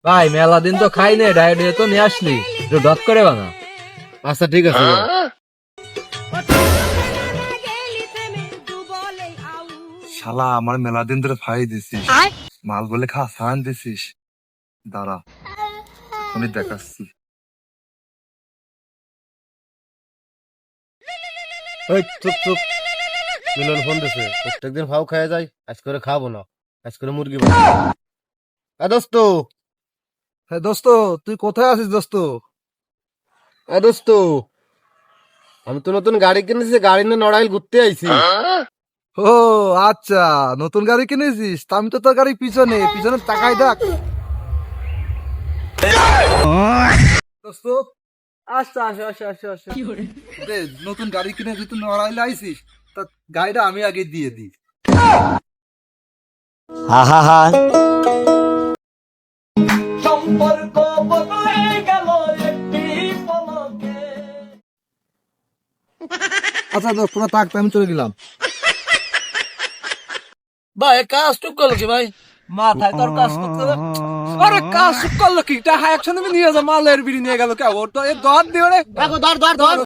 ভাই মেলা দিন তো খাই নাই, ডায়েট তো নিয়ে আসলি, একটু ডট করে বানা। আচ্ছা ঠিক আছে ভাই। শালা আমার মেলা দিন ধরে ফাই দিছিস, মাল বলে খান দিছিস। দাঁড়া, আমি দেখাচ্ছি। ওই চুপ চুপ, মিলন ফোন দিছে, প্রত্যেকদিন ফাউ খাওয়া যায়, আজ করে খাবো না, আজ করে মুরগি বানাবো। দোস্ত, হ্যাঁ দোস্ত, তুই কোথায় আছিস দোস্ত? দোস্ত, আমি তো নতুন গাড়ি কিনেছি, গাড়ি নিয়ে নড়াইল ঘুরতে আইছি। ও আচ্ছা, নতুন গাড়ি কিনেছিস? তা আমি তো তোর গাড়ি পিছনে পিছনে তাকাই দেখ দোস্ত। আচ্ছা আসো আসো আসো আসো। দে, নতুন গাড়ি কিনে তুই নড়াইলে আইছিস, তা গাড়িটা আমি আগে দিয়ে দিই। আচ্ছা দোস্ত, তোরা থাক, আমি চলে গেলাম। ভাই কাজ টুক করলো কি ভাই? মাথায় তোর কাজ করতে দে। আরে কাজ টুক করলো কি? টাকা একসাথে নিয়ে যা, মালের বিড়ি নিয়ে গেল কে? ওর তো এ দর দিও রে। ধর ধর ধর।